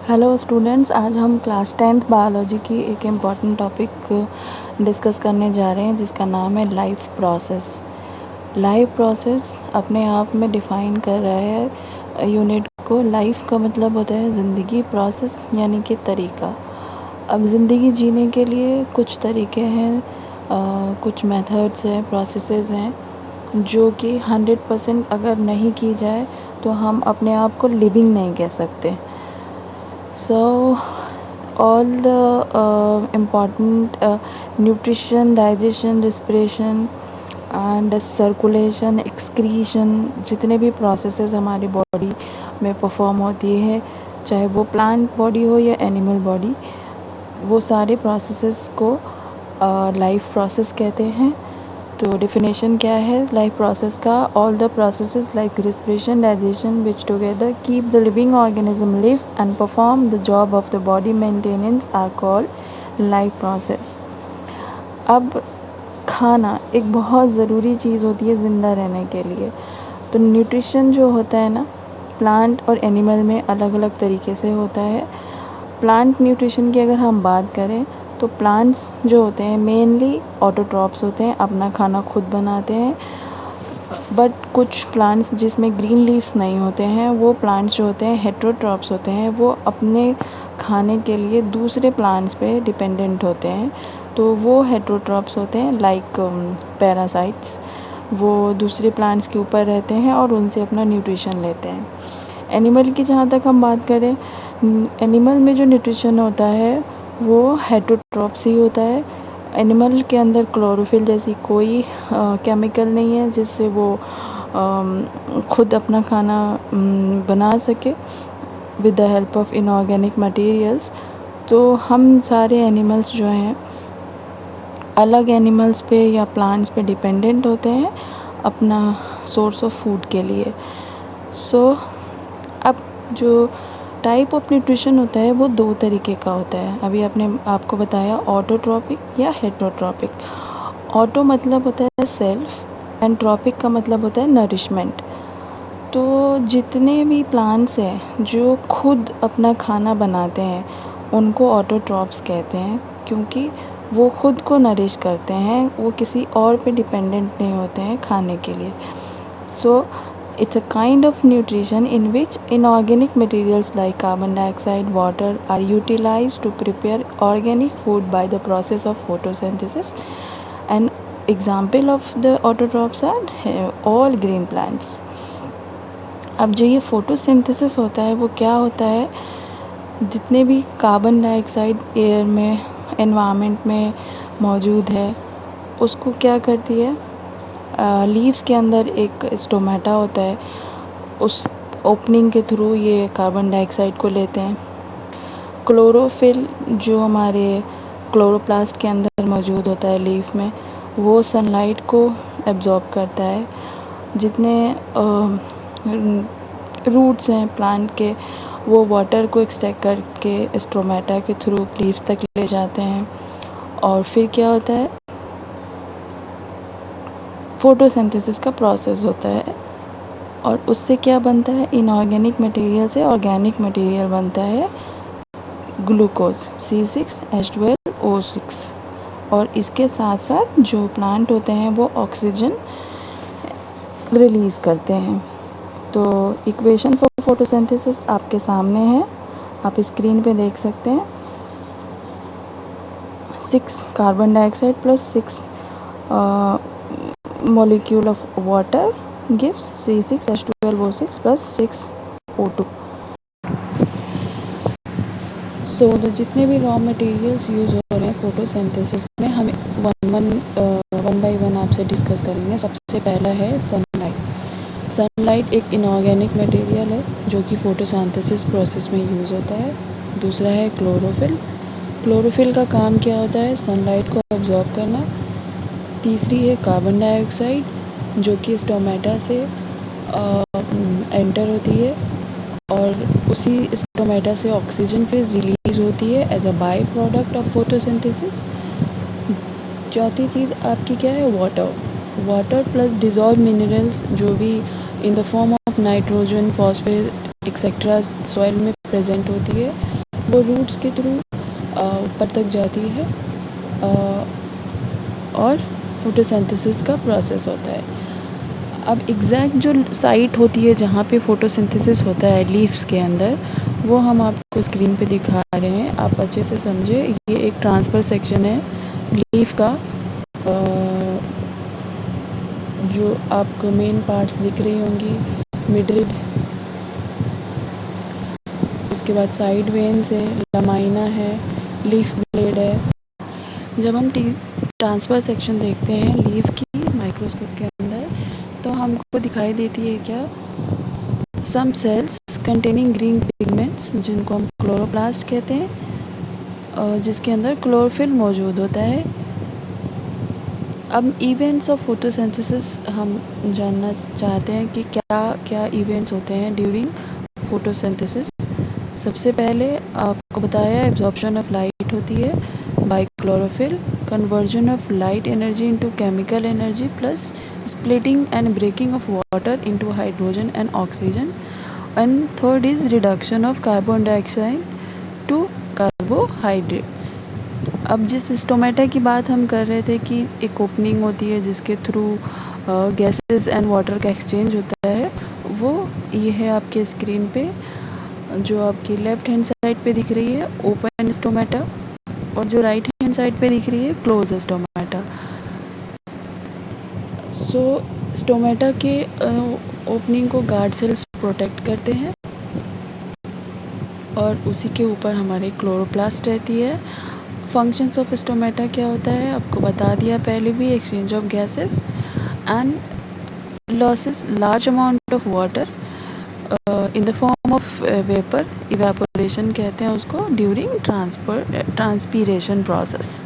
Hello students, आज हम class 10th biology की एक इम्पॉर्टेंट टॉपिक डिस्कस करने जा रहे हैं जिसका नाम है लाइफ प्रोसेस। लाइफ प्रोसेस अपने आप में डिफ़ाइन कर रहा है यूनिट को। लाइफ का मतलब होता है ज़िंदगी, प्रोसेस यानी कि तरीका। अब ज़िंदगी जीने के लिए कुछ तरीके हैं, कुछ मेथड्स हैं, प्रोसेसेस हैं जो कि 100% अगर नहीं की जाए तो हम अपने आप को लिविंग नहीं कह सकते। So all the important nutrition, digestion, respiration and circulation, excretion, जितने भी processes हमारी बॉडी में परफॉर्म होती है, चाहे वो प्लांट बॉडी हो या एनिमल बॉडी, वो सारे processes को लाइफ प्रोसेस कहते हैं। तो डेफिनेशन क्या है लाइफ प्रोसेस का? All the processes like respiration, digestion which together keep the living organism live and perform the job of the body maintenance are called life process. अब खाना एक बहुत ज़रूरी चीज़ होती है ज़िंदा रहने के लिए। तो न्यूट्रिशन जो होता है ना, प्लांट और एनिमल में अलग अलग तरीके से होता है। प्लांट न्यूट्रिशन की अगर हम बात करें तो प्लांट्स जो होते हैं मेनली ऑटोट्रॉप्स होते हैं, अपना खाना खुद बनाते हैं। बट कुछ प्लांट्स जिसमें ग्रीन लीव्स नहीं होते हैं, वो प्लांट्स जो होते हैं हेटेरोट्रॉप्स होते हैं, वो अपने खाने के लिए दूसरे प्लांट्स पे डिपेंडेंट होते हैं। तो वो हेटेरोट्रॉप्स होते हैं लाइक पैरासाइट्स। वो दूसरे प्लांट्स के ऊपर रहते हैं और उनसे अपना न्यूट्रिशन लेते हैं। एनिमल की जहाँ तक हम बात करें, एनिमल में जो न्यूट्रिशन होता है वो हेटेरोट्रॉप्स ही होता है। एनिमल के अंदर क्लोरोफिल जैसी कोई केमिकल नहीं है जिससे वो खुद अपना खाना बना सके with the help of inorganic materials. तो हम सारे एनिमल्स जो हैं अलग एनिमल्स पे या प्लांट्स पे डिपेंडेंट होते हैं अपना सोर्स ऑफ फूड के लिए। अब जो टाइप ऑफ न्यूट्रिशन होता है वो दो तरीके का होता है। अभी आपको बताया ऑटोट्रॉपिक या हेटेरोट्रॉपिक। ऑटो मतलब होता है सेल्फ एंड ट्रॉपिक का मतलब होता है नरिशमेंट। तो जितने भी प्लांट्स हैं जो खुद अपना खाना बनाते हैं उनको ऑटोट्रॉप्स कहते हैं, क्योंकि वो खुद को नरिश करते हैं, वो किसी और पे डिपेंडेंट नहीं होते हैं खाने के लिए। It's a kind of nutrition in which inorganic materials like carbon dioxide, water are utilized to prepare organic food by the process of photosynthesis. An example of the autotrophs are all green plants. अब जो ये photosynthesis होता है वो क्या होता है, जितने भी कार्बन डाइऑक्साइड एयर में एनवायरनमेंट में मौजूद है उसको क्या करती है, लीव्स के अंदर एक स्टोमेटा होता है, उस ओपनिंग के थ्रू ये कार्बन डाइऑक्साइड को लेते हैं। क्लोरोफिल जो हमारे क्लोरोप्लास्ट के अंदर मौजूद होता है लीफ में, वो सनलाइट को एब्जॉर्ब करता है। जितने रूट्स हैं प्लांट के, वो वाटर को एक्सट्रैक्ट करके स्टोमेटा के थ्रू लीव्स तक ले जाते हैं। और फिर क्या होता है, फोटोसिंथेसिस का प्रोसेस होता है और उससे क्या बनता है, इनऑर्गेनिक मटेरियल से ऑर्गेनिक मटेरियल बनता है ग्लूकोज C6H12O6। और इसके साथ साथ जो प्लांट होते हैं वो ऑक्सीजन रिलीज़ करते हैं। तो इक्वेशन फॉर फोटोसिंथेसिस आपके सामने है, आप स्क्रीन पे देख सकते हैं। 6 carbon dioxide plus 6 molecule of water gives C6H12O6 plus 6O2। सो जितने भी रॉ मटेरियल्स यूज़ हो रहे हैं फोटोसिंथेसिस में, हमें वन बाय वन आपसे डिस्कस करेंगे। सबसे पहला है सनलाइट। सनलाइट एक इनऑर्गेनिक मटेरियल है जो कि फोटोसिंथेसिस प्रोसेस में यूज़ होता है। दूसरा है क्लोरोफिल। क्लोरोफिल का काम क्या होता है, सनलाइट को अब्जॉर्ब करना। तीसरी है कार्बन डाइऑक्साइड जो कि स्टोमेटा से एंटर होती है और उसी स्टोमेटा से ऑक्सीजन फिर रिलीज़ होती है as a by product of photosynthesis. चौथी चीज़ आपकी क्या है, वाटर प्लस डिज़ोल्व मिनरल्स जो भी in the form of nitrogen, phosphate etcetera soil में प्रेजेंट होती है वो रूट्स के थ्रू ऊपर तक जाती है और फोटोसिंथेसिस का प्रोसेस होता है। अब एग्जैक्ट जो साइट होती है जहाँ पे फोटोसिंथेसिस होता है लीव्स के अंदर, वो हम आपको स्क्रीन पे दिखा रहे हैं, आप अच्छे से समझे। ये एक ट्रांसफर सेक्शन है लीफ का, जो आपको मेन पार्ट्स दिख रही होंगी, मिडिल, उसके बाद साइड वेन्स है, लमाइना है, लीफ ब्लेड है। जब हम ट्रांसफर सेक्शन देखते हैं लीफ की माइक्रोस्कोप के अंदर, तो हमको दिखाई देती है क्या, सम सेल्स कंटेनिंग ग्रीन पिगमेंट्स, जिनको हम क्लोरोप्लास्ट कहते हैं, जिसके अंदर क्लोरोफिल मौजूद होता है। अब इवेंट्स ऑफ फोटोसिंथेसिस हम जानना चाहते हैं कि क्या क्या इवेंट्स होते हैं ड्यूरिंग फोटोसिंथेसिस। सबसे पहले आपको बताया एब्जॉर्प्शन ऑफ लाइट होती है bye chlorophyll, conversion of light energy into chemical energy, plus splitting and breaking of water into hydrogen and oxygen, and third is reduction of carbon dioxide to carbohydrates। अब जिस stomata की बात हम कर रहे थे कि एक ओपनिंग होती है जिसके थ्रू गैसेस एंड वाटर का एक्सचेंज होता है, वो ये है आपके स्क्रीन पे, जो आपकी लेफ्ट हैंड साइड पे दिख रही है ओपन स्टोमेटा, और जो राइट हैंड साइड पे दिख रही है क्लोज स्टोमेटा। सो स्टोमेटा के ओपनिंग को गार्ड सेल्स प्रोटेक्ट करते हैं, और उसी के ऊपर हमारे क्लोरोप्लास्ट रहती है। फंक्शंस ऑफ स्टोमेटा क्या होता है आपको बता दिया पहले भी, exchange of gases and losses large amount of water in the form of vapour, evaporation कहते हैं उसको, ड्यूरिंग ट्रांसपीरेशन प्रोसेस।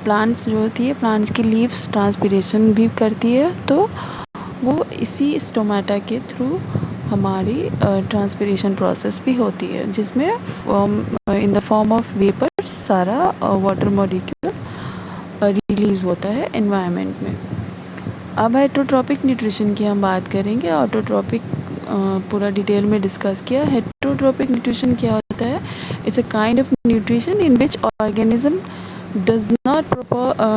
प्लांट्स जो होती है, प्लांट्स की लीव्स ट्रांसपीरेशन भी करती है, तो वो इसी स्टोमेटा के थ्रू हमारी ट्रांसपीरेशन प्रोसेस भी होती है, जिसमें in the form of vapour सारा वाटर मॉलिक्यूल रिलीज होता है एनवायरनमेंट में। अब हेटरोट्रॉपिक न्यूट्रिशन की हम बात करेंगे। ऑटोट्रॉपिक पूरा डिटेल में डिस्कस किया। हेटरोट्रॉपिक न्यूट्रिशन क्या होता है? It's a kind of nutrition in which organism does not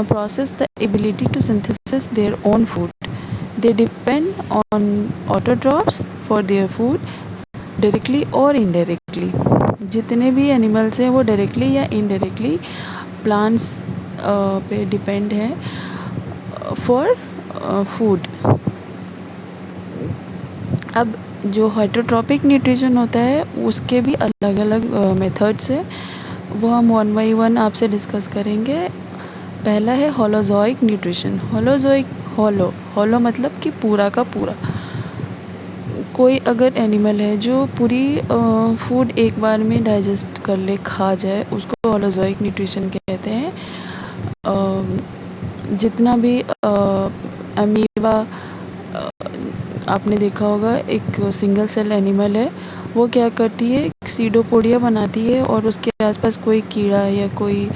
process the ability to synthesize their own food. They depend on autotrophs for their food directly or indirectly। जितने भी animals हैं वो directly या indirectly plants पे depend हैं for food. अब जो heterotrophic nutrition होता है उसके भी अलग अलग मेथड्स हैं, वो हम वन बाई वन आपसे डिस्कस करेंगे। पहला है होलोजोइक न्यूट्रिशन। होलो मतलब कि पूरा का पूरा। कोई अगर एनिमल है जो पूरी फूड एक बार में डाइजेस्ट कर ले, खा जाए, उसको होलोजोइक न्यूट्रिशन कहते हैं। जितना भी अमीबा आपने देखा होगा, एक सिंगल सेल एनिमल है, वो क्या करती है, सीडोपोडिया बनाती है और उसके आसपास कोई कीड़ा या कोई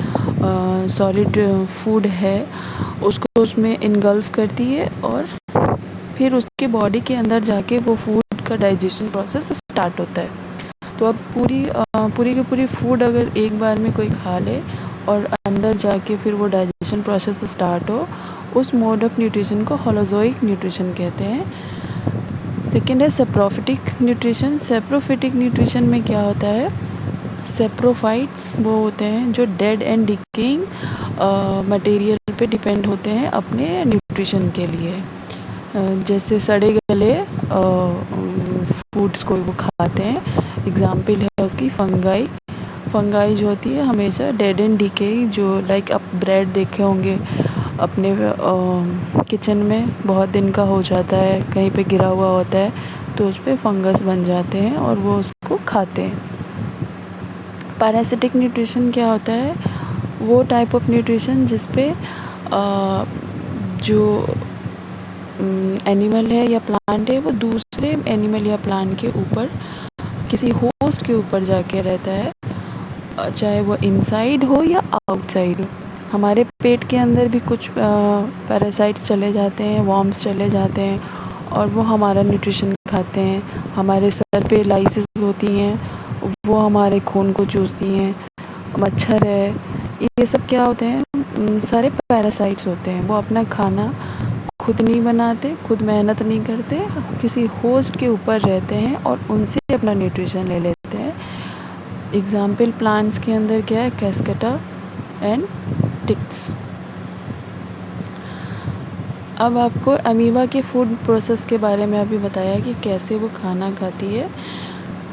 सॉलिड फूड है उसको उसमें इनगल्फ करती है, और फिर उसके बॉडी के अंदर जाके वो फूड का डाइजेशन प्रोसेस स्टार्ट होता है। तो अब पूरी की पूरी फूड अगर एक बार में कोई खा ले और अंदर जाके फिर वो डाइजेशन प्रोसेस स्टार्ट हो, उस मोड ऑफ न्यूट्रिशन को होलोजोइक न्यूट्रिशन कहते हैं। सेकेंड है सेप्रोफिटिक न्यूट्रिशन। सेप्रोफिटिक न्यूट्रिशन में क्या होता है, सेप्रोफाइट्स वो होते हैं जो डेड एंड डिकेइंग मटेरियल पे डिपेंड होते हैं अपने न्यूट्रिशन के लिए। जैसे सड़े गले फूड्स को वो खाते हैं। एग्जाम्पल है उसकी फंगाई जो होती है हमेशा डेड एंड डिके, जो लाइक आप ब्रेड देखे होंगे अपने किचन में, बहुत दिन का हो जाता है, कहीं पे गिरा हुआ होता है तो उस पर फंगस बन जाते हैं और वो उसको खाते हैं। पैरासिटिक न्यूट्रिशन क्या होता है, वो टाइप ऑफ न्यूट्रिशन जिस पे जो एनिमल है या प्लांट है वो दूसरे एनिमल या प्लांट के ऊपर, किसी होस्ट के ऊपर जाके रहता है, चाहे वो इनसाइड हो या आउटसाइड हो। हमारे पेट के अंदर भी कुछ पैरासाइट्स चले जाते हैं, वॉर्म्स चले जाते हैं और वो हमारा न्यूट्रिशन खाते हैं। हमारे सर पे लाइसेस होती हैं, वो हमारे खून को चूसती हैं। मच्छर है, ये सब क्या होते हैं, सारे पैरासाइट्स होते हैं। वो अपना खाना खुद नहीं बनाते, खुद मेहनत नहीं करते, किसी होस्ट के ऊपर रहते हैं और उनसे अपना न्यूट्रिशन ले लेते हैं। एग्जाम्पल प्लांट्स के अंदर क्या है, कैस्केटा एंड टिक्स। अब आपको अमीबा के फूड प्रोसेस के बारे में अभी बताया कि कैसे वो खाना खाती है।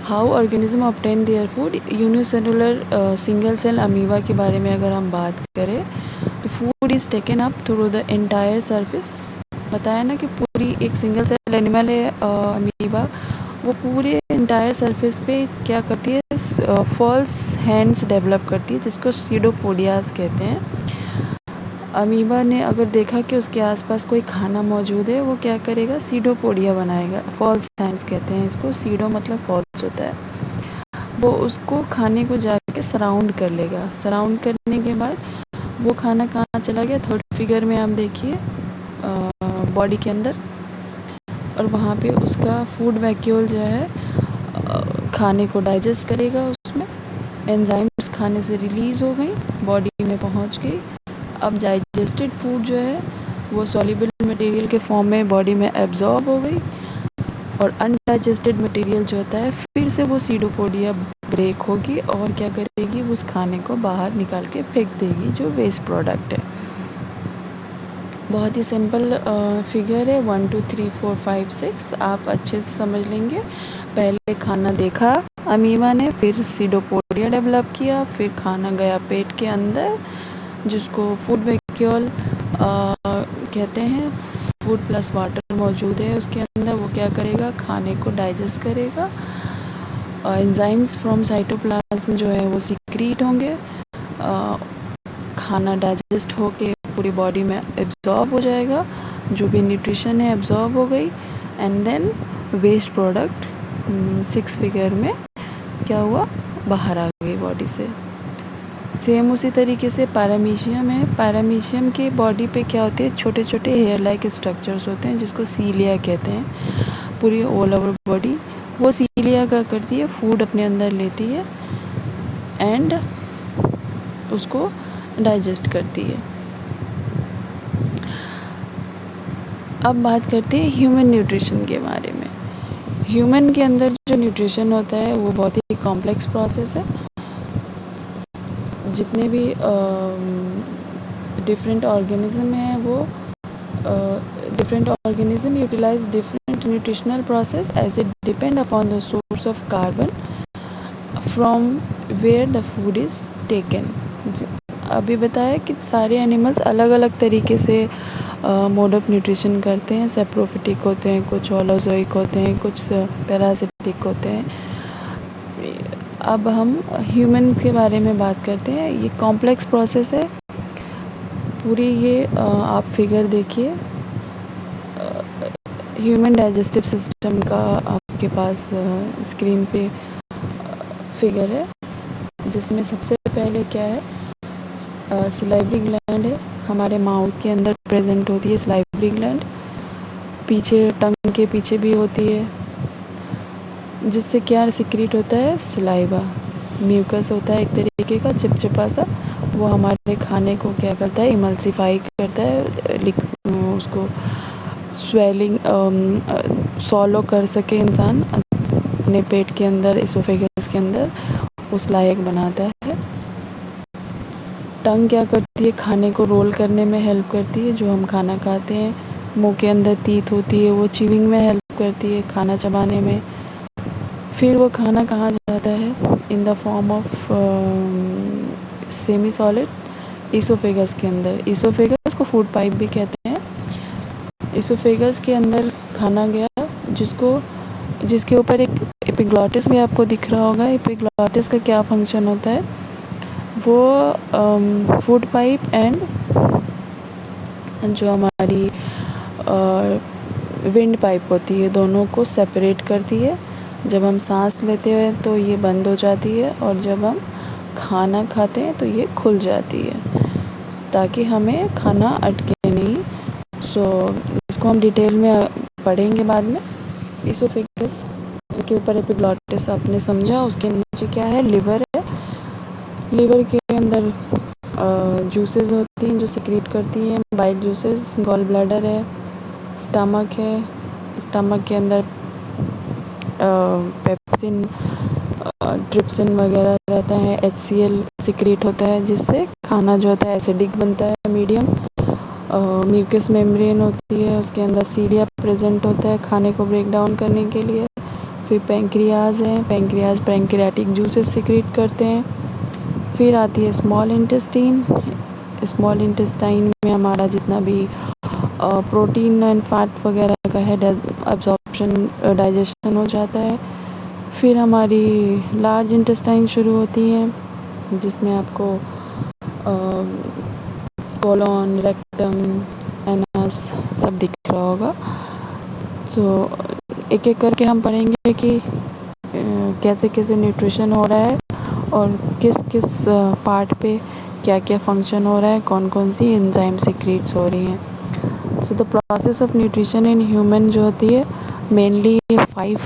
How organism obtain their food. Unicellular single cell amoeba के बारे में अगर हम बात करें तो food is taken up through the entire surface. बताया ना कि पूरी एक सिंगल सेल एनिमल है अमीबा, वो पूरे एंटायर सरफेस पे क्या करती है, फॉल्स हैंड्स डेवलप करती है जिसको सीडोपोडियास कहते हैं। अमीबा ने अगर देखा कि उसके आसपास कोई खाना मौजूद है, वो क्या करेगा, सीडोपोडिया बनाएगा। फॉल्स हैंड्स कहते हैं इसको, सीडो मतलब फॉल्स होता है। वो उसको खाने को जाके सराउंड कर लेगा। सराउंड करने के बाद वो खाना कहाँ चला गया, थर्ड फिगर में आप देखिए बॉडी के अंदर, और वहाँ पे उसका फूड वैक्यूल जो है खाने को डाइजेस्ट करेगा। उसमें एंजाइम्स खाने से रिलीज़ हो गई, बॉडी में पहुँच गई। अब डाइजेस्टेड फूड जो है वो सॉल्युबल मटेरियल के फॉर्म में बॉडी में एब्जॉर्ब हो गई, और अनडाइजेस्टेड मटेरियल जो होता है फिर से वो सीडोपोडिया ब्रेक होगी और क्या करेगी, उस खाने को बाहर निकाल के फेंक देगी, जो वेस्ट प्रोडक्ट है। बहुत ही सिंपल फिगर है, 1 2 3 4 5 6 आप अच्छे से समझ लेंगे। पहले खाना देखा अमीबा ने, फिर सीडोपोडिया डेवलप किया, फिर खाना गया पेट के अंदर जिसको फूड वैक्यूल कहते हैं। फूड प्लस वाटर मौजूद है उसके अंदर, वो क्या करेगा, खाने को डाइजेस्ट करेगा। एंजाइम्स फ्रॉम साइटोप्लाज्म जो है वो सिक्रीट होंगे, खाना डाइजेस्ट होके पूरी बॉडी में एब्जॉर्ब हो जाएगा, जो भी न्यूट्रिशन है एब्जॉर्ब हो गई, and then waste product 6 figure में क्या हुआ, बाहर आ गई बॉडी से। सेम उसी तरीके से पैरामीशियम है। पैरामीशियम के बॉडी पे क्या होते हैं, छोटे छोटे हेयर लाइक स्ट्रक्चर्स होते हैं जिसको सीलिया कहते हैं। पूरी ऑल ओवर बॉडी वो सीलिया क्या करती है, फूड अपने अंदर लेती है एंड उसको डाइजेस्ट करती है। अब बात करते हैं ह्यूमन न्यूट्रिशन के बारे में। ह्यूमन के अंदर जो न्यूट्रिशन होता है वो बहुत ही कॉम्प्लेक्स प्रोसेस है। जितने भी डिफरेंट ऑर्गेनिज्म हैं वो different organism utilise different nutritional process as it depend upon the source of carbon from where the food is taken. अभी बताया कि सारे एनिमल्स अलग अलग तरीके से मोड ऑफ न्यूट्रिशन करते हैं। सेप्रोफिटिक होते हैं, कुछ होलोजोइक होते हैं, कुछ पैरासिटिक होते हैं। अब हम ह्यूमन के बारे में बात करते हैं। ये कॉम्प्लेक्स प्रोसेस है पूरी। ये आप फिगर देखिए, ह्यूमन डाइजेस्टिव सिस्टम का आपके पास स्क्रीन पे फिगर है, जिसमें सबसे पहले क्या है, सलाइवरी ग्लैंड है। हमारे माउथ के अंदर प्रेजेंट होती है सलाइवरी ग्लैंड, पीछे टंग के पीछे भी होती है, जिससे क्या सिक्रीट होता है, सलाइवा। म्यूकस होता है एक तरीके का चिपचिपा सा, वो हमारे खाने को क्या करता है, इमल्सिफाई करता है, उसको स्वेलिंग सॉलो कर सके इंसान अपने पेट के अंदर, इसोफेगस के अंदर, उस लायक बनाता है। टंग क्या करती है, खाने को रोल करने में हेल्प करती है। जो हम खाना खाते हैं, मुंह के अंदर टीथ होती है, वो च्यूइंग में हेल्प करती है, खाना चबाने में। फिर वो खाना कहाँ जाता है, in the form of semi solid oesophagus के अंदर। इसोफेगस को फूड पाइप भी कहते हैं। इसोफेगस के अंदर खाना गया, जिसके ऊपर एक एपिग्लॉटिस भी आपको दिख रहा होगा। एपिग्लॉटिस का क्या फंक्शन होता है, वो फूड पाइप एंड जो हमारी विंड पाइप होती है, दोनों को सेपरेट करती है। जब हम सांस लेते हैं तो ये बंद हो जाती है, और जब हम खाना खाते हैं तो ये खुल जाती है, ताकि हमें खाना अटके नहीं। इसको हम डिटेल में पढ़ेंगे बाद में। इसोफेगस के ऊपर एपिग्लॉटिस आपने समझा, उसके नीचे क्या है, लिवर है। लिवर के अंदर जूसेस होती हैं जो सिक्रीट करती हैं बाइल जूसेस। गॉल ब्लैडर है, स्टमक है, स्टमक के अंदर पेप्सिन, ट्रिप्सिन वगैरह रहता है। HCl सिक्रीट होता है जिससे खाना जो होता है एसिडिक बनता है, मीडियम। म्यूकस मेम्ब्रेन होती है, उसके अंदर सीलिया प्रेजेंट होता है खाने को ब्रेक डाउन करने के लिए। फिर पैंक्रियाज है, पैंक्रियाज पैंक्रियाटिक जूसेस सिक्रीट करते हैं। फिर आती है स्मॉल इंटेस्टाइन। स्मॉल इंटेस्टाइन में हमारा जितना भी प्रोटीन एंड फैट वगैरह का है अब्जॉर्प्शन, डाइजेशन हो जाता है। फिर हमारी लार्ज इंटेस्टाइन शुरू होती हैं जिसमें आपको कोलोन, रेक्टम, एनस सब दिख रहा होगा। तो एक एक करके हम पढ़ेंगे कि कैसे कैसे न्यूट्रिशन हो रहा है और किस किस पार्ट पे क्या क्या फंक्शन हो रहा है, कौन कौन सी एंजाइम सिक्रीट्स हो रही हैं। So the process of nutrition in human जो होती है मेनली 5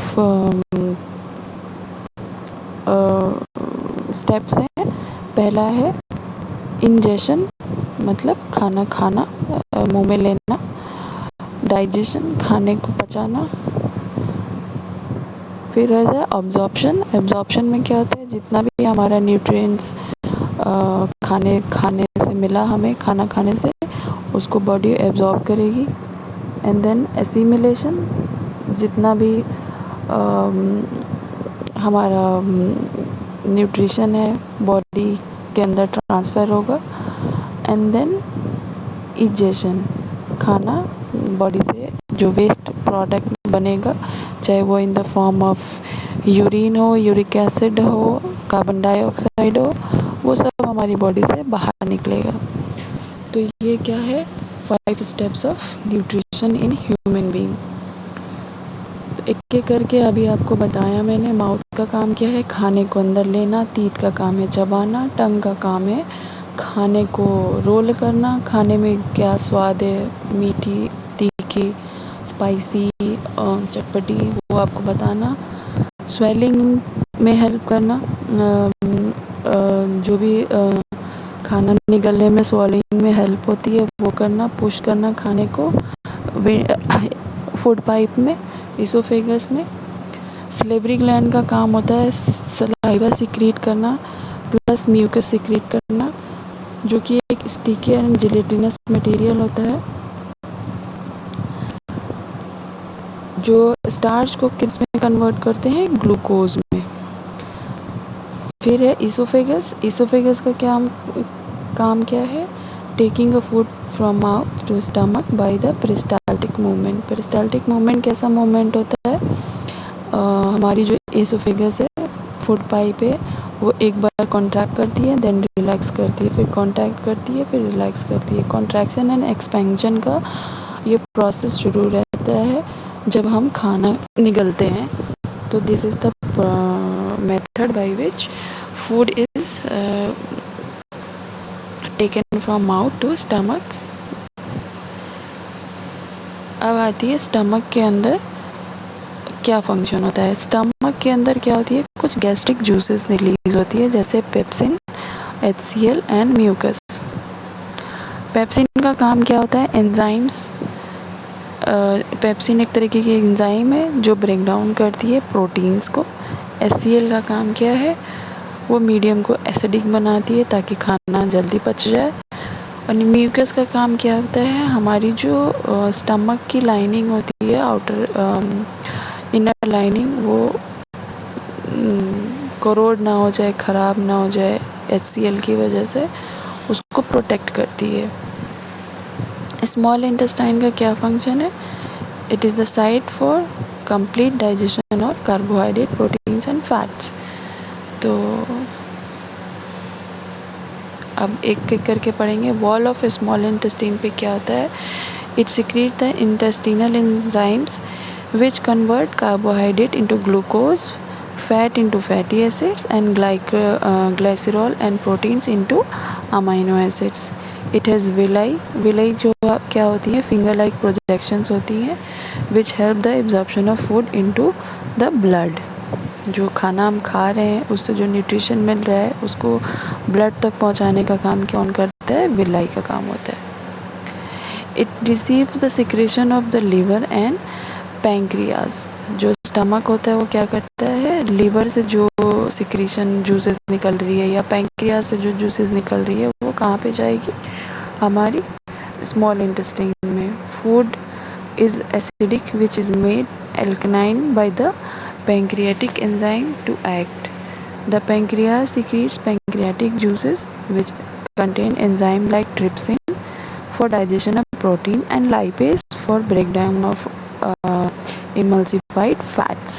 स्टेप्स हैं। पहला है इंजेशन, मतलब खाना खाना, मुंह में लेना। डाइजेशन, खाने को पचाना। फिर है अब्जॉर्प्शन। एब्जॉर्प्शन में क्या होता है, जितना भी हमारा न्यूट्रिएंट्स खाने से मिला हमें, खाना खाने से उसको बॉडी एब्जॉर्ब करेगी। एंड देन एसिमिलेशन, जितना भी हमारा न्यूट्रिशन है बॉडी के अंदर ट्रांसफ़र होगा। एंड देन इजेशन, खाना बॉडी से जो वेस्ट प्रोडक्ट बनेगा, चाहे वो in the form of urine हो, यूरिक एसिड हो, कार्बन डाइऑक्साइड हो, वो सब हमारी बॉडी से बाहर निकलेगा। तो ये क्या है, 5 steps of nutrition in human being. तो एक एक करके अभी आपको बताया मैंने। माउथ का काम क्या है, खाने को अंदर लेना। टीथ का काम है चबाना। टंग का काम है खाने को रोल करना। खाने में क्या स्वाद है, मीठी, तीखी, स्पाइसी, चटपटी, वो आपको बताना। स्वेलिंग में हेल्प करना, जो भी खाना निगलने में स्वेलिंग में हेल्प होती है वो करना। पुश करना खाने को फूड पाइप में, इसोफेगस में। सलेवरी ग्लैंड का काम होता है सलाइवा सिक्रीट करना प्लस म्यूकस सिक्रीट करना, जो कि एक स्टिकी एंड जिलेटिनस मटेरियल होता है जो स्टार्च को किस में कन्वर्ट करते हैं, ग्लूकोज में। फिर है इसोफेगस। इसोफेगस का काम क्या है, taking a food from mouth to stomach by the peristaltic movement. Peristaltic movement कैसा मूवमेंट होता है, हमारी जो इसोफेगस है, फूड पाइप है, वो एक बार कॉन्ट्रैक्ट करती है, देन रिलैक्स करती है, फिर कॉन्ट्रैक्ट करती है, फिर रिलैक्स करती है। कॉन्ट्रैक्शन एंड एक्सपेंशन का ये प्रोसेस शुरू रहता है जब हम खाना निगलते हैं। तो this is the method by which food is taken from mouth to stomach. अब आती है स्टमक के अंदर क्या फंक्शन होता है। स्टमक के अंदर क्या होती है, कुछ गैस्ट्रिक जूसेस रिलीज होती है जैसे pepsin, HCl and mucus. Pepsin का काम क्या होता है, एंजाइम्स। पेप्सिन एक तरीके की एंजाइम है जो ब्रेक डाउन करती है प्रोटीन्स को। HCl का काम क्या है, वो मीडियम को एसिडिक बनाती है ताकि खाना जल्दी पच जाए। और म्यूकस का काम क्या होता है, हमारी जो स्टमक की लाइनिंग होती है, आउटर इनर लाइनिंग, वो करोड ना हो जाए, ख़राब ना हो जाए HCl की वजह से, उसको प्रोटेक्ट करती है। स्मॉल इंटेस्टाइन का क्या फंक्शन है, it is the site for complete digestion of carbohydrate, proteins and fats. तो अब एक एक करके पढ़ेंगे। वॉल ऑफ स्मॉल इंटेस्टाइन पे क्या होता है, it secrete the intestinal enzymes which convert carbohydrate into glucose, fat into fatty acids and glycerol and proteins into amino acids. It has villi. villi जो क्या होती है, finger like projections होती हैं which help the absorption of food into the blood. जो खाना हम खा रहे हैं उससे जो न्यूट्रिशन मिल रहा है उसको ब्लड तक पहुंचाने का काम कौन करता है? विलाई का काम होता है। It receives the secretion of the liver and pancreas. जो स्टमक होता है वो क्या करता है? लिवर से जो सिक्रीशन जूसेस निकल रही है या पैंक्रियाज से जो जूसेस निकल रही है वो कहाँ पे जाएगी? हमारी स्मॉल इंटेस्टाइन में। Food is acidic which is made alkaline by the pancreatic enzyme to act. The pancreas secretes pancreatic juices which contain enzyme like trypsin for digestion of protein and lipase for breakdown of emulsified fats.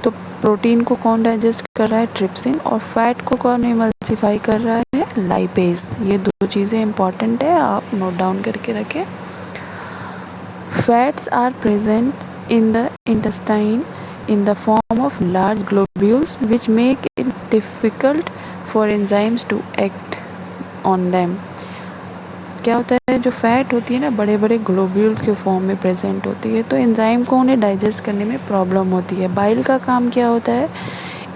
तो protein को कौन digest कर रहा है? Trypsin. और fat को कौन emulsify कर रहा है? लाइपेज। ये दो चीज़ें इंपॉर्टेंट है, आप नोट डाउन करके रखें। Fats are present in the intestine in the form of large globules which make it difficult for enzymes to act on them. क्या होता है? जो फैट होती है ना, बड़े बड़े ग्लोब्यूल के फॉर्म में प्रेजेंट होती है, तो एंजाइम को उन्हें डाइजेस्ट करने में प्रॉब्लम होती है। बाइल का काम क्या होता है?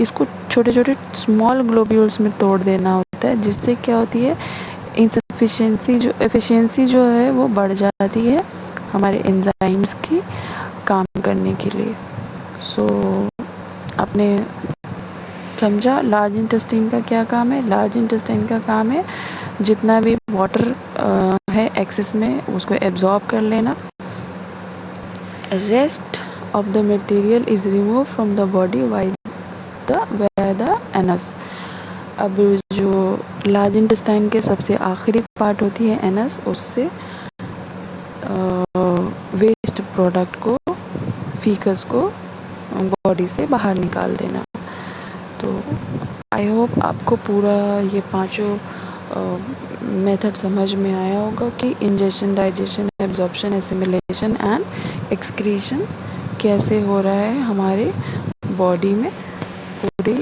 इसको छोटे छोटे स्मॉल ग्लोब्यूल्स में तोड़ देना होता है, जिससे क्या होती है? एफिशिएंसी जो है वो बढ़ जाती है हमारे एंजाइम्स की काम करने के लिए। आपने समझा लार्ज इंटेस्टाइन का क्या काम है? लार्ज इंटेस्टाइन का काम है जितना भी वाटर है एक्सेस में उसको एब्जॉर्ब कर लेना। Rest of the material is remove from the body via the anus. अब जो लार्ज इंटेस्टाइन के सबसे आखिरी पार्ट होती है एनस, उससे वेस्ट प्रोडक्ट को, फीकस को बॉडी से बाहर निकाल देना। तो आई होप आपको पूरा ये पांचों मेथड समझ में आया होगा कि ingestion, digestion, absorption, assimilation and excretion कैसे हो रहा है हमारे बॉडी में। पूरी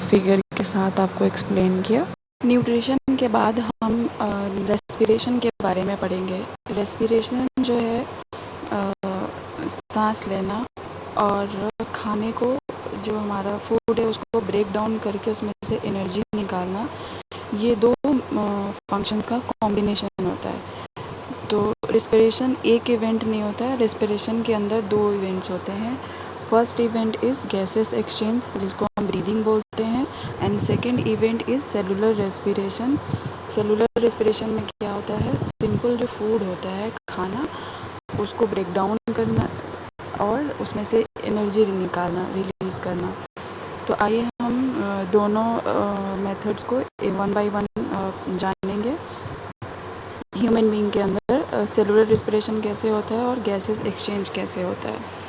फिगर के साथ आपको एक्सप्लेन किया। न्यूट्रिशन के बाद हम रेस्पिरेशन के बारे में पढ़ेंगे। रेस्पिरेशन जो है सांस लेना और खाने को, जो हमारा फूड है उसको ब्रेक डाउन करके उसमें से एनर्जी निकालना, ये दो फंक्शंस का कॉम्बिनेशन होता है। तो रेस्पिरेशन एक इवेंट नहीं होता है, रेस्पिरेशन के अंदर दो इवेंट्स होते हैं। First event is gases exchange, जिसको हम ब्रीदिंग बोलते हैं, and second event is cellular respiration. Cellular respiration में क्या होता है? सिंपल जो फूड होता है, खाना, उसको ब्रेक डाउन करना और उसमें से एनर्जी निकालना, रिलीज़ करना। तो आइए हम दोनों मेथड्स को वन बाय वन जानेंगे। ह्यूमन बीइंग के अंदर सेलुलर रेस्पिरेशन कैसे होता है और गैसेस एक्सचेंज कैसे होता है।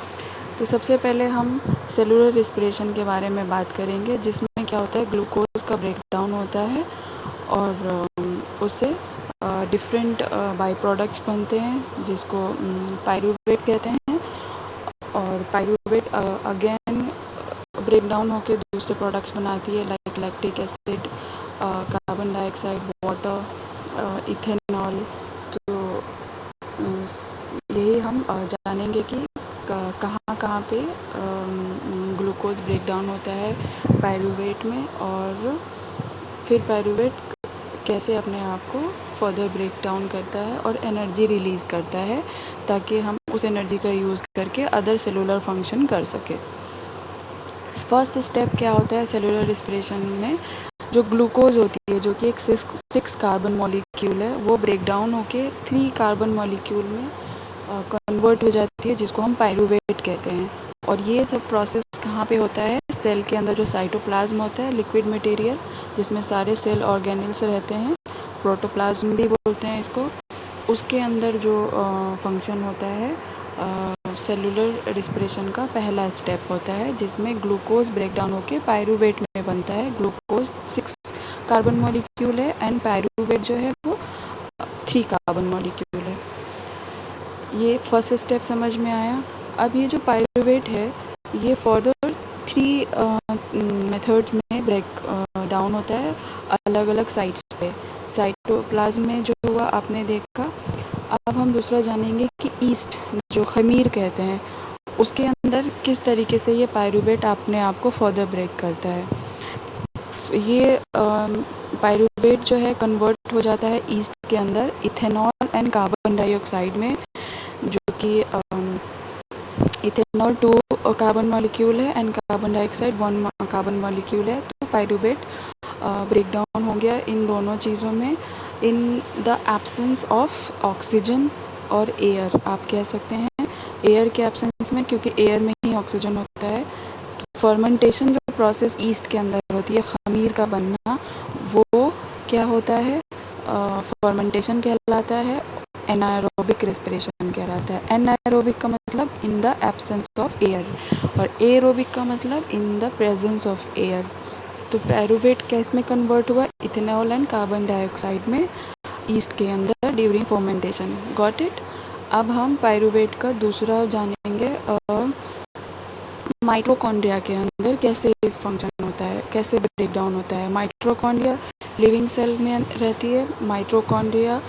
तो सबसे पहले हम सेलुलर रेस्पिरेशन के बारे में बात करेंगे, जिसमें क्या होता है? ग्लूकोज का ब्रेक डाउन होता है और उससे डिफरेंट बाई प्रोडक्ट्स बनते हैं, जिसको पायरूवेट कहते हैं। और पायरूवेट अगेन ब्रेक डाउन होकर दूसरे प्रोडक्ट्स बनाती है, like lactic acid, carbon dioxide, water, ethanol. तो यही हम जानेंगे कि कहाँ पे ग्लूकोज ब्रेक डाउन होता है पायरूवेट में, और फिर पायरूवेट कैसे अपने आप को फर्दर ब्रेक डाउन करता है और एनर्जी रिलीज़ करता है, ताकि हम उस एनर्जी का यूज़ करके अदर सेलुलर फंक्शन कर सके। फर्स्ट स्टेप क्या होता है सेलुलर रेस्पिरेशन में? जो ग्लूकोज होती है, जो कि एक 6 कार्बन मॉलिक्यूल है, वो ब्रेक डाउन होके 3 कार्बन मॉलिक्यूल में कन्वर्ट हो जाती है, जिसको हम पायरूवेट कहते हैं। और ये सब प्रोसेस कहाँ पे होता है? सेल के अंदर जो साइटोप्लाज्म होता है, लिक्विड मटेरियल, जिसमें सारे सेल ऑर्गेनेल्स रहते हैं, प्रोटोप्लाज्म भी बोलते हैं इसको। उसके अंदर जो फंक्शन होता है सेलुलर रेस्पिरेशन का पहला स्टेप होता है, जिसमें ग्लूकोज ब्रेक डाउन होकर पायरूवेट में बनता है। ग्लूकोज 6 कार्बन मॉलिक्यूल है एंड पायरूवेट जो है वो 3 कार्बन मॉलिक्यूल है। ये फर्स्ट स्टेप समझ में आया। अब ये जो पायरूवेट है ये फर्दर 3 मेथड्स में ब्रेक डाउन होता है, अलग अलग साइट्स पे। साइटोप्लाज्म में जो हुआ आपने देखा। अब हम दूसरा जानेंगे कि ईस्ट, जो खमीर कहते हैं, उसके अंदर किस तरीके से ये पायरूवेट अपने आप को फर्दर ब्रेक करता है। ये पायरूवेट जो है कन्वर्ट हो जाता है ईस्ट के अंदर इथेनॉल एंड कार्बन डाइऑक्साइड में, जो कि इथेनॉल 2 कार्बन मॉलिक्यूल है and carbon dioxide 1 carbon molecule है। तो पायरूवेट ब्रेक डाउन हो गया इन दोनों चीज़ों में in the absence of oxygen और एयर, आप कह सकते हैं एयर के एब्सेंस में, क्योंकि एयर में ही ऑक्सीजन होता है। तो फर्मेंटेशन जो प्रोसेस ईस्ट के अंदर होती है, खमीर का बनना, वो क्या होता है, फर्मेंटेशन कहलाता है, एनाएरोबिक रेस्पिरेशन कहलाता है। एनाएरोबिक का मतलब in the absence of air और एरोबिक का मतलब इन द प्रेजेंस ऑफ एयर। तो पायरूवेट कैस में कन्वर्ट हुआ, इथेनॉल एंड कार्बन डाइऑक्साइड में ईस्ट के अंदर ड्यूरिंग फर्मेंटेशन। Got it. अब हम पायरूवेट का दूसरा जानेंगे, माइटोकॉन्ड्रिया के अंदर कैसे इस फंक्शन होता है, कैसे ब्रेक डाउन होता है। माइटोकॉन्ड्रिया लिविंग सेल में रहती है। माइटोकॉन्ड्रिया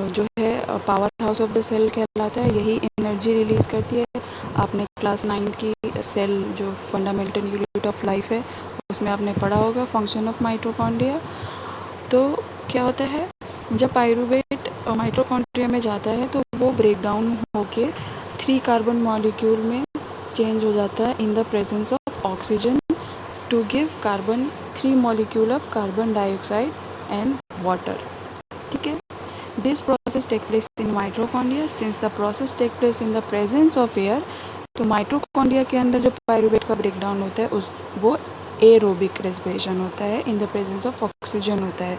जो है powerhouse of the cell कहलाता है, यही एनर्जी रिलीज़ करती है। आपने क्लास 9 की सेल जो फंडामेंटल यूनिट ऑफ लाइफ है उसमें आपने पढ़ा होगा फंक्शन ऑफ माइटोकॉन्ड्रिया। तो क्या होता है, जब पायरूवेट माइटोकॉन्ड्रिया में जाता है तो वो ब्रेक डाउन होके 3 कार्बन मॉलिक्यूल में चेंज हो जाता है in the presence of oxygen to give carbon 3 molecule of carbon dioxide and water. ठीक है। This process take place in mitochondria since the process take place in the presence of air. तो mitochondria के अंदर जो pyruvate का break down होता है वो एरोबिक रेस्पिरेशन होता है, in the presence of oxygen होता है।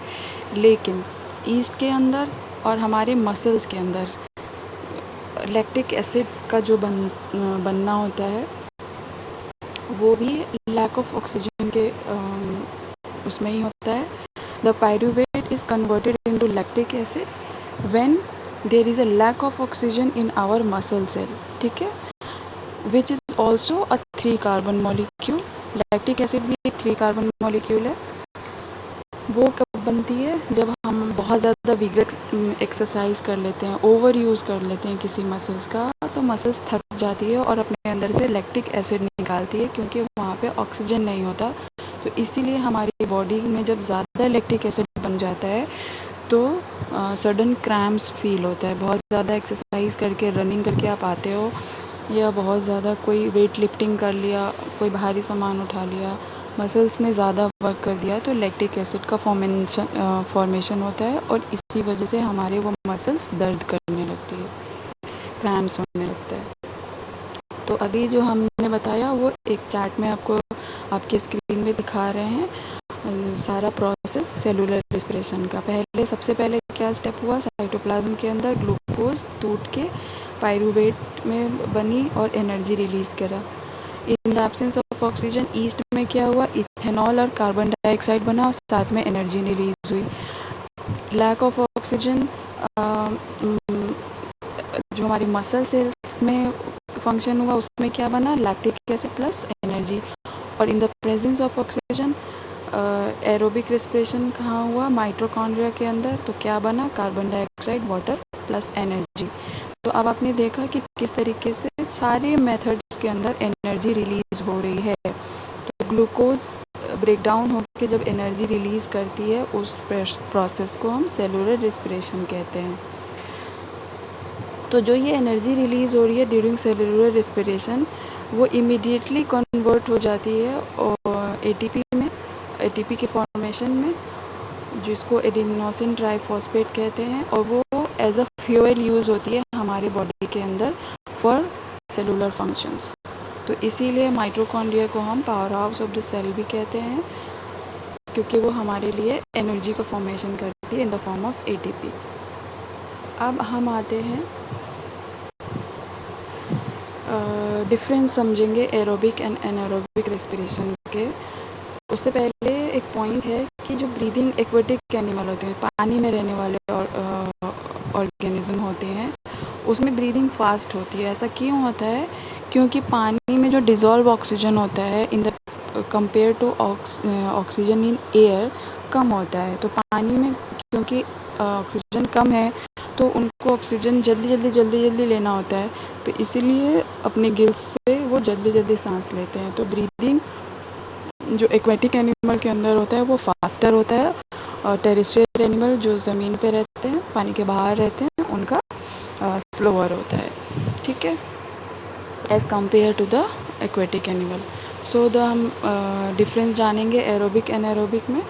लेकिन ईस्ट के अंदर और हमारे मसल्स के अंदर लैक्टिक एसिड का जो बनना होता है वो भी लैक ऑफ ऑक्सीजन के उसमें ही होता है। The pyruvate is converted into lactic acid when there is a lack of oxygen in our muscle cell. ठीक है, which is also a 3 carbon molecule. Lactic acid भी एक 3 कार्बन मॉलिक्यूल है। वो कब बनती है, जब हम बहुत ज़्यादा विगरस एक्सरसाइज कर लेते हैं, ओवर यूज़ कर लेते हैं किसी मसल्स का, तो मसल्स थक जाती है और अपने अंदर से लैक्टिक एसिड निकालती है, क्योंकि वहाँ पे ऑक्सीजन नहीं होता। तो इसीलिए हमारी बॉडी में जब ज़्यादा लैक्टिक एसिड बन जाता है तो सडन क्रैम्प्स फील होता है। बहुत ज़्यादा एक्सरसाइज करके, रनिंग करके आप आते हो या बहुत ज़्यादा कोई वेट लिफ्टिंग कर लिया, कोई भारी सामान उठा लिया, मसल्स ने ज़्यादा वर्क कर दिया तो लैक्टिक एसिड का फॉर्मेशन होता है और इसी वजह से हमारे वो मसल्स दर्द करने लगती है, क्रैम्प्स होने लगता है। तो अभी जो हमने बताया वो एक चार्ट में आपको आपकी स्क्रीन में दिखा रहे हैं सारा प्रोसेस सेलुलर रेस्पिरेशन का। सबसे पहले क्या स्टेप हुआ, साइटोप्लाज्म के अंदर ग्लूकोज टूट के पायरूवेट में बनी और एनर्जी रिलीज़ करा। In the absence of oxygen east में क्या हुआ, इथेनॉल और कार्बन डाइऑक्साइड बना और साथ में एनर्जी रिलीज हुई। लैक ऑफ ऑक्सीजन जो हमारी मसल सेल्स में फंक्शन हुआ उसमें क्या बना, लैक्टिक एसिड प्लस एनर्जी। और in the presence of oxygen aerobic respiration कहाँ हुआ, माइटोकॉन्ड्रिया के अंदर। तो क्या बना, carbon dioxide, water plus energy. तो अब आपने देखा कि किस तरीके से सारे मेथड्स के अंदर एनर्जी रिलीज़ हो रही है। तो ग्लूकोज ब्रेक डाउन होकर जब एनर्जी रिलीज़ करती है उस प्रोसेस को हम सेलुलर रेस्पिरेशन कहते हैं। तो जो ये एनर्जी रिलीज़ हो रही है ड्यूरिंग सेलुलर रेस्पिरेशन वो इमीडिएटली कन्वर्ट हो जाती है और एटीपी में, एटीपी के फॉर्मेशन में, जिसको एडिनोसिन ट्राइफॉस्फेट कहते हैं, और वो एज अ फ्यूल यूज़ होती है हमारे बॉडी के अंदर फॉर सेलुलर फंक्शंस। तो इसीलिए माइटोकॉन्ड्रिया को हम powerhouse of the cell भी कहते हैं, क्योंकि वो हमारे लिए एनर्जी का फॉर्मेशन करती है in the form of ATP. अब हम आते हैं डिफरेंस समझेंगे एरोबिक एंड एनारोबिक रेस्पिरेशन के। उससे पहले एक पॉइंट है कि जो ब्रीदिंग एक्वेटिक एनिमल होते हैं, पानी में रहने वाले ऑर्गेनिज्म होते हैं, उसमें ब्रीदिंग फास्ट होती है। ऐसा क्यों होता है, क्योंकि पानी में जो डिज़ोल्व ऑक्सीजन होता है in the compare to oxygen in air कम होता है। तो पानी में क्योंकि ऑक्सीजन कम है तो उनको ऑक्सीजन जल्दी लेना होता है, तो इसीलिए अपने गिल्स से वो जल्दी सांस लेते हैं। तो ब्रीदिंग जो एक्वेटिक एनिमल के अंदर होता है वो फास्टर होता है, और टेरेस्ट्रियल एनिमल जो ज़मीन पे रहते हैं, पानी के बाहर रहते हैं, उनका स्लोअर होता है, ठीक है, as compare to the aquatic animal. So the हम डिफरेंस जानेंगे एरोबिक एनारोबिक में।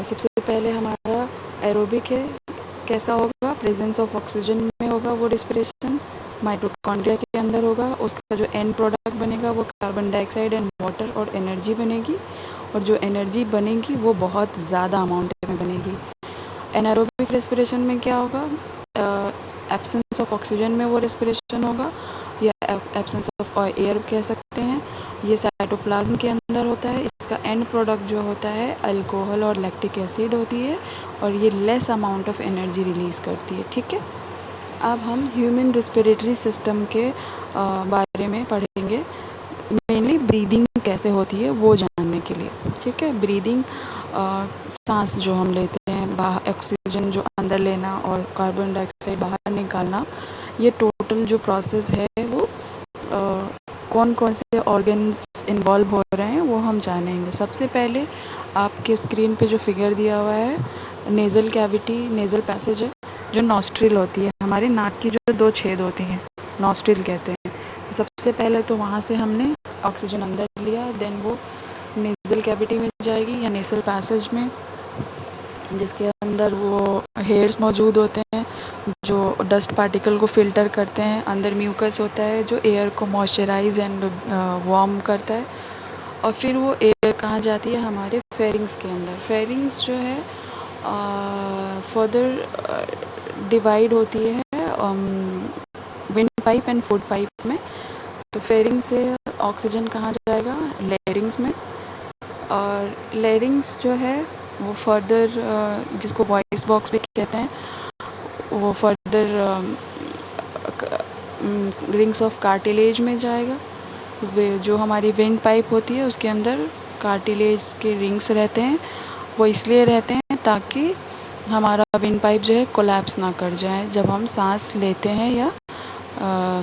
सबसे पहले हमारा एरोबिक है, कैसा होगा, प्रेजेंस ऑफ ऑक्सीजन में होगा वो रिस्पिरेशन, माइटोकॉन्ड्रिया के अंदर होगा, उसका जो एंड प्रोडक्ट बनेगा वो कार्बन डाइऑक्साइड एंड वाटर और एनर्जी बनेगी, और जो एनर्जी बनेगी वो बहुत ज़्यादा अमाउंट में बनेगी। एनारोबिक रेस्पिरेशन में क्या होगा, एब्सेंस ऑफ ऑक्सीजन में वो रेस्पिरेशन होगा, या एब्सेंस ऑफ एयर कह सकते हैं। ये साइटोप्लाज्म के अंदर होता है। इसका एंड प्रोडक्ट जो होता है अल्कोहल और लैक्टिक एसिड होती है, और ये less amount of energy release करती है, ठीक है। अब हम ह्यूमन रेस्पिरेटरी सिस्टम के बारे में पढ़ेंगे, मेनली ब्रीदिंग कैसे होती है वो जानने के लिए, ठीक है। ब्रीदिंग सांस जो हम लेते हैं, बाहर ऑक्सीजन जो अंदर लेना और कार्बन डाइऑक्साइड बाहर निकालना, ये टोटल जो प्रोसेस है वो कौन कौन से ऑर्गन्स इन्वॉल्व हो रहे हैं वो हम जानेंगे। सबसे पहले आपके स्क्रीन पे जो फिगर दिया हुआ है, नेज़ल कैविटी, नेज़ल पैसेज है, जो नॉस्ट्रिल होती है, हमारे नाक की जो 2 छेद होती हैं, नॉस्ट्रिल कहते हैं। तो सबसे पहले तो वहाँ से हमने ऑक्सीजन अंदर लिया, देन वो नेज़ल कैविटी में जाएगी या नेज़ल पैसेज में, जिसके अंदर वो हेयर्स मौजूद होते हैं जो डस्ट पार्टिकल को फ़िल्टर करते हैं। अंदर म्यूकस होता है जो एयर को मॉइस्चराइज एंड वार्म करता है। और फिर वो एयर कहाँ जाती है, हमारे फेरिंग्स के अंदर। फेरिंग्स जो है फर्दर डिवाइड होती है wind pipe and food pipe में। तो फेरिंग से ऑक्सीजन कहाँ जाएगा, लेरिंग्स में, और लेरिंग्स जो है वो फर्दर जिसको वॉइस बॉक्स भी कहते हैं, वो फर्दर रिंग्स ऑफ कार्टिलेज में जाएगा। वे जो हमारी विंड पाइप होती है उसके अंदर कार्टिलेज के रिंग्स रहते हैं, वो इसलिए रहते हैं ताकि हमारा विंड पाइप जो है कोलैप्स ना कर जाए जब हम सांस लेते हैं या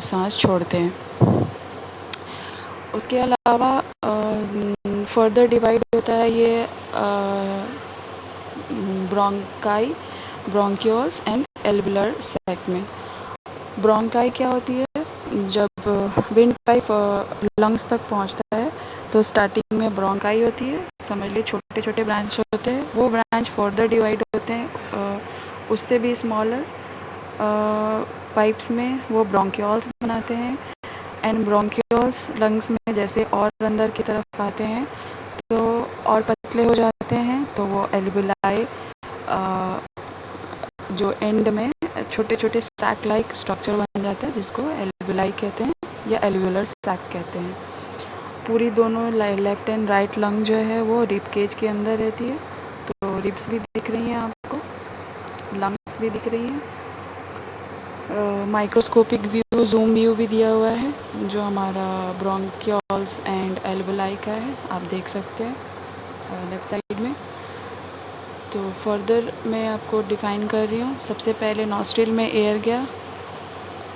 सांस छोड़ते हैं। उसके अलावा फर्दर डिवाइड होता है ये bronchi, bronchioles and alveolar sac में। ब्रोंकाई क्या होती है, जब विंड पाइप लंग्स तक पहुंचता है तो स्टार्टिंग में ब्रोंकाई होती है, समझ लीजिए छोटे छोटे ब्रांच होते हैं, वो ब्रांच फर्दर डिवाइड होते हैं उससे भी स्मॉलर पाइप्स में, वो ब्रोंक्यूल्स बनाते हैं। एंड ब्रोंक्यूल्स लंग्स में जैसे और अंदर की तरफ आते हैं तो और पतले हो जाते हैं, तो वो एल्वुलाई जो एंड में छोटे छोटे सैक लाइक स्ट्रक्चर बन जाता है जिसको एल्वुलाई कहते हैं या एल्वुलर सैक कहते हैं। पूरी दोनों लेफ्ट एंड राइट लंग जो है वो रिब केज के अंदर रहती है। तो रिब्स भी दिख रही हैं आपको, लंग्स भी दिख रही हैं। माइक्रोस्कोपिक व्यू, जूम व्यू भी दिया हुआ है जो हमारा ब्रोंक्यूल्स एंड एल्वुलाई का है, आप देख सकते हैं लेफ़्ट साइड में। तो फर्दर मैं आपको डिफ़ाइन कर रही हूँ। सबसे पहले नॉस्ट्रिल में एयर गया,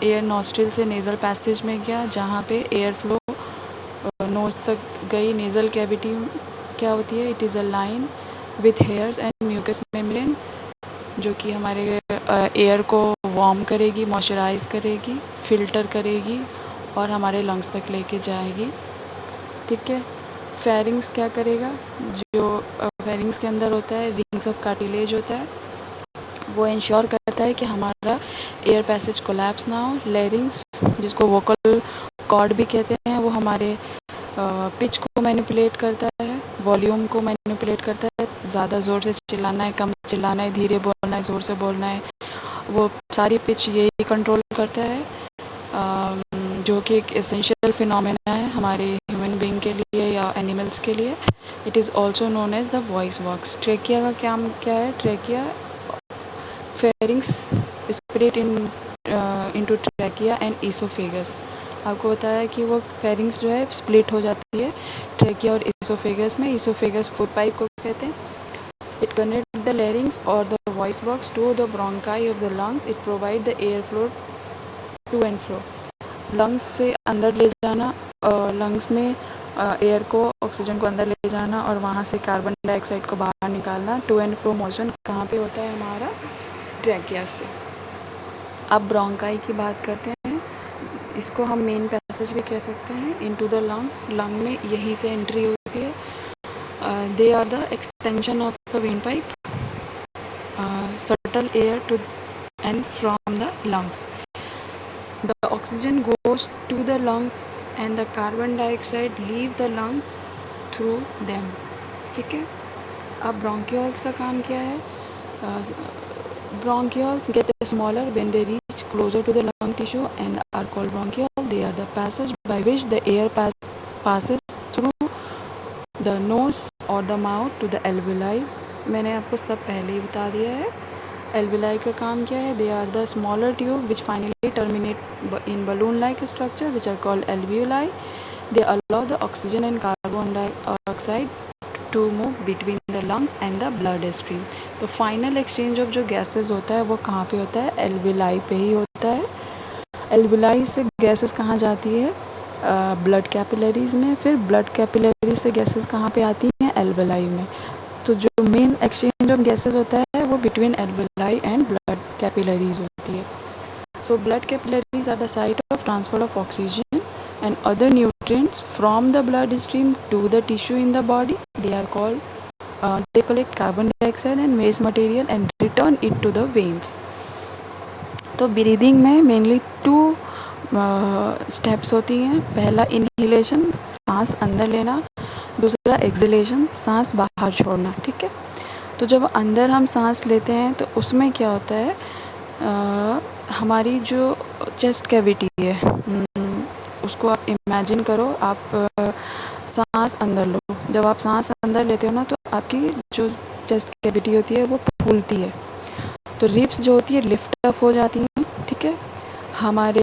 एयर नॉस्ट्रिल से नेज़ल पैसेज में गया जहाँ पे एयर फ्लो नोज़ तक गई। नेज़ल कैविटी क्या होती है, it is a line with hairs and mucus membrane जो कि हमारे एयर को वार्म करेगी, मॉइस्चराइज़ करेगी, फ़िल्टर करेगी और हमारे लंग्स तक लेके जाएगी, ठीक है। फेरिंग्स क्या करेगा, जो फेरिंग्स के अंदर होता है रिंग्स ऑफ कार्टिलेज होता है, वो इंश्योर करता है कि हमारा एयर पैसेज कोलैप्स ना हो। लेरिंग्स जिसको वोकल कॉर्ड भी कहते हैं, वो हमारे पिच को मैनिपुलेट करता है, वॉल्यूम को मैनिपुलेट करता है, ज़्यादा ज़ोर से चिल्लाना है, कम चिल्लाना है, धीरे बोलना है, ज़ोर से बोलना है, वो सारी पिच यही कंट्रोल करता है, जो कि एक एसेंशियल फिनोमेना है हमारे ह्यूमन बीइंग के लिए या एनिमल्स के लिए। It is also known as the voice box. Trachea का काम क्या है, trachea pharynx split into trachea and esophagus. आपको बताया कि वो फेरिंग्स जो है स्प्लिट हो जाती है ट्रेकिया और ईसोफेगस में। ईसोफेगस फूड पाइप को कहते हैं, It connects the larynx or the voice box to the bronchi of the lungs. It provides the airflow to and fro. Lungs से अंदर ले जाना, लंग्स में एयर को, ऑक्सीजन को अंदर ले जाना और वहाँ से कार्बन डाइऑक्साइड को बाहर निकालना। टू एंड फ्रो मोशन कहाँ पे होता है? हमारा ट्रैकिया से। अब ब्रोंकाई की बात करते हैं। इसको हम मेन पैसेज भी कह सकते हैं। इनटू द लंग में यहीं से एंट्री होती है। They are the extension of the wind pipe, subtle air to and from the lungs. The oxygen goes to the lungs and the carbon dioxide leave the lungs through them. ठीक है। अब bronchioles का काम क्या है? Bronchioles get smaller when they reach closer to the lung tissue and are called bronchiole. They are the passage by which the air passes through the nose or the mouth to the alveoli. मैंने आपको सब पहले ही बता दिया है। Alveoli का काम क्या है? They are the smaller tube which finally terminate in balloon like structure which are called alveoli. They allow the oxygen and carbon dioxide to move between the lungs and the blood stream. तो final exchange of जो gases होता है वो कहाँ पे होता है? Alveoli पे ही होता है. एल्विलाई से गैसेस कहाँ जाती है? ब्लड कैपिलरीज में. फिर ब्लड कैपिलरीज से गैसेस कहाँ पे आती हैं? एल्विलाई में. तो जो मेन एक्सचेंज ऑफ गैसेस होता है वो between alveoli and blood capillaries होती है. So blood capillaries are the site of transfer of oxygen and other nutrients from the blood stream to the tissue in the body. They are called they collect carbon dioxide and waste material and return it to the veins. तो breathing में mainly 2 steps होती हैं. पहला inhalation, सांस अंदर लेना. दूसरा exhalation, सांस बाहर छोड़ना. ठीक है। तो जब अंदर हम सांस लेते हैं तो उसमें क्या होता है? हमारी जो चेस्ट कैविटी है, उसको आप इमेजिन करो. आप सांस अंदर लो. जब आप सांस अंदर लेते हो ना तो आपकी जो चेस्ट कैविटी होती है वो फूलती है. तो रिब्स जो होती है लिफ्ट अप हो जाती हैं. ठीक है। हमारे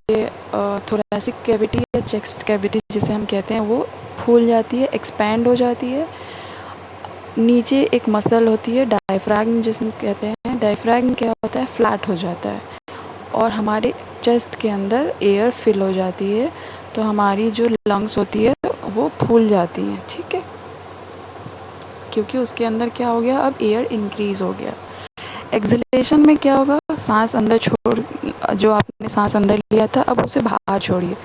थोरैसिक कैविटी या चेस्ट कैविटी जिसे हम कहते हैं वो फूल जाती है, एक्सपैंड हो जाती है. नीचे एक मसल होती है डायफ्रैगम जिसमें कहते हैं. डायफ्रैगम क्या होता है? फ्लैट हो जाता है और हमारे चेस्ट के अंदर एयर फिल हो जाती है. तो हमारी जो लंग्स होती है वो फूल जाती हैं. ठीक है। क्योंकि उसके अंदर क्या हो गया? अब एयर इंक्रीज हो गया. एक्सहेलेशन में क्या होगा? सांस अंदर छोड़, जो आपने सांस अंदर लिया था अब उसे बाहर छोड़िए.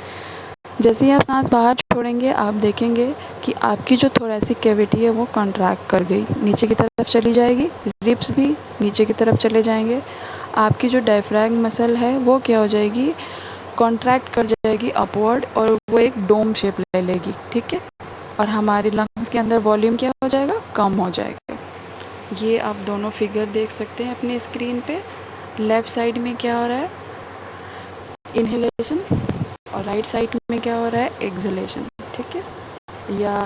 जैसे ही आप सांस बाहर छोड़ेंगे आप देखेंगे कि आपकी जो थोरैसिक कैविटी है वो कॉन्ट्रैक्ट कर गई, नीचे की तरफ चली जाएगी. रिब्स भी नीचे की तरफ चले जाएंगे. आपकी जो डायफ्रैगम मसल है वो क्या हो जाएगी? कॉन्ट्रैक्ट कर जाएगी अपवर्ड और वो एक डोम शेप ले लेगी. ठीक है। और हमारे लंग्स के अंदर वॉल्यूम क्या हो जाएगा? कम हो जाएगा. ये आप दोनों फिगर देख सकते हैं अपने स्क्रीन पे. लेफ़्ट साइड में क्या हो रहा है? इनहेलेशन और राइट साइड में क्या हो रहा है? एक्सहेलेशन. ठीक है। या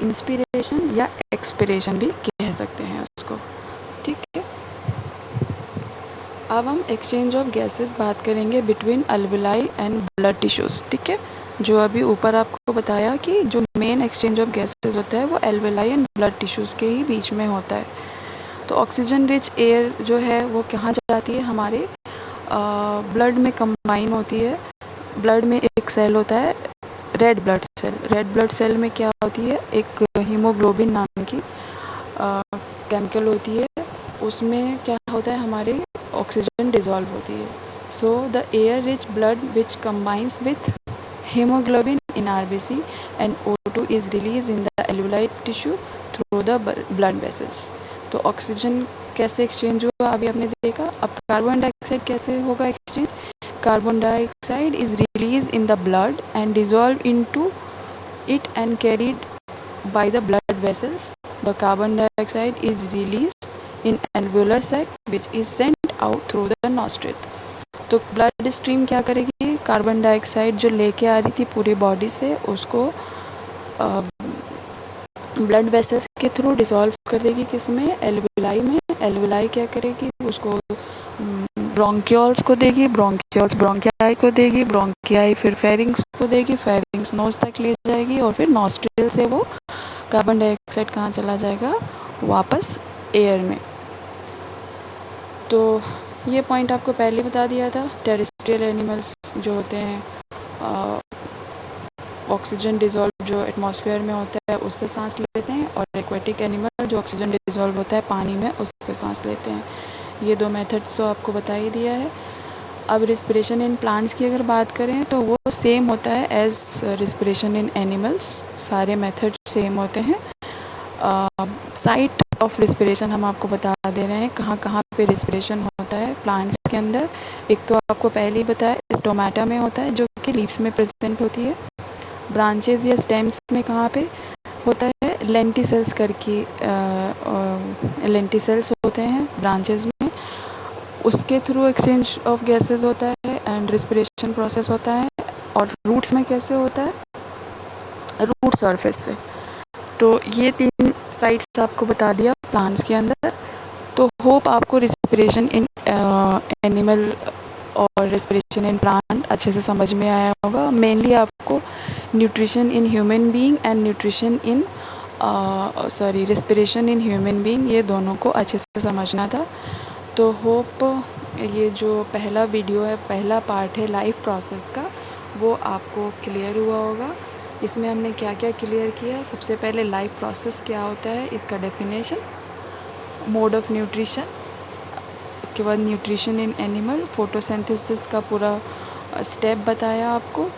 इंस्पिरेशन या एक्सपिरेशन भी कह सकते हैं उसको. ठीक है। अब हम एक्सचेंज ऑफ गैसेस बात करेंगे between alveoli and blood tissues. ठीक है। जो अभी ऊपर आपको बताया कि जो मेन एक्सचेंज ऑफ गैसेस होता है वो एल्विलाई एंड ब्लड टिश्यूज़ के ही बीच में होता है. तो ऑक्सीजन रिच एयर जो है वो कहाँ जाती है? हमारे ब्लड में कंबाइन होती है. ब्लड में एक सेल होता है red blood cell. Red blood cell में क्या होती है? एक हीमोग्लोबिन नाम की केमिकल होती है. उसमें क्या होता है? हमारे ऑक्सीजन डिज़ोल्व होती है. So the air rich blood which combines with hemoglobin in RBC and O2 is released in the alveolar tissue through the blood vessels. तो ऑक्सीजन कैसे एक्सचेंज हुआ अभी आपने देखा. अब कार्बन डाइऑक्साइड कैसे होगा exchange? Carbon dioxide is release in the blood and dissolve into it and carried by the blood vessels. The carbon dioxide is released in alveolar sac which is sent out through the nostril. तो blood stream क्या करेगी? Carbon dioxide जो लेके आ रही थी पूरी body से उसको ब्लड वेसल्स के थ्रू डिसॉल्व कर देगी. किस में? एल्विलाई में. एल्विलाई क्या करेगी? उसको ब्रोंकियोल्स को देगी. ब्रोंकियोल्स ब्रोंकियाई को देगी. ब्रोंकियाई फिर फेरिंग्स को देगी. फेरिंग्स नोज तक ले जाएगी और फिर नॉस्ट्रिल से वो कार्बन डाइऑक्साइड कहाँ चला जाएगा? वापस एयर में। तो ये पॉइंट आपको पहले बता दिया था। टेरेस्ट्रियल एनिमल्स जो होते हैं ऑक्सीजन डिज़ोल्व जो एटमॉस्फेयर में होता है उससे सांस लेते हैं, और एक्वेटिक एनिमल जो ऑक्सीजन डिज़ोल्व होता है पानी में उससे सांस लेते हैं। ये दो मेथड्स तो आपको बता ही दिया है। अब रिस्पिरेशन इन प्लांट्स की अगर बात करें तो वो सेम होता है एज रिस्पिरेशन इन एनिमल्स, सारे मेथड सेम होते हैं। साइट ऑफ रिस्पिरेशन हम आपको बता दे रहे हैं कहाँ कहाँ पे रिस्पिरेशन होता है प्लांट्स के अंदर। एक तो आपको पहले ही बताया स्टोमेटा में होता है जो कि लीव्स में प्रेजेंट होती है। ब्रांचेस या स्टेम्स में कहाँ पे होता है, लेंटिसेल्स करके लेंटिसेल्स होते हैं ब्रांचेस में, उसके थ्रू एक्सचेंज ऑफ गैसेस होता है एंड रिस्पिरेशन प्रोसेस होता है। और रूट्स में कैसे होता है, रूट सरफेस से। तो ये 3 साइट्स आपको बता दिया प्लांट्स के अंदर। तो होप आपको रिस्पिरेशन इन एनिमल और रिस्पिरेशन इन प्लांट अच्छे से समझ में आया होगा। मेनली आपको nutrition in human being and nutrition in respiration in human being, ये दोनों को अच्छे से समझना था। तो होप ये जो पहला वीडियो है, पहला पार्ट है लाइफ प्रोसेस का, वो आपको क्लियर हुआ होगा। इसमें हमने क्या क्या क्लियर किया। सबसे पहले लाइफ प्रोसेस क्या होता है, इसका डेफिनेशन, मोड ऑफ न्यूट्रिशन, उसके बाद न्यूट्रिशन इन एनिमल, फोटोसिंथेसिस का पूरा स्टेप बताया आपको,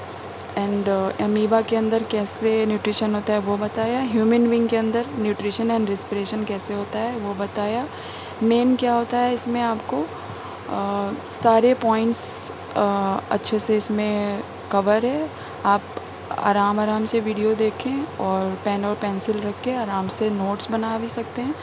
एंड अमीबा के अंदर कैसे न्यूट्रिशन होता है वो बताया, ह्यूमन बीइंग के अंदर न्यूट्रिशन एंड रिस्पिरेशन कैसे होता है वो बताया। मेन क्या होता है इसमें आपको सारे पॉइंट्स अच्छे से इसमें कवर है। आप आराम से वीडियो देखें और पेन और पेंसिल रख के आराम से नोट्स बना भी सकते हैं।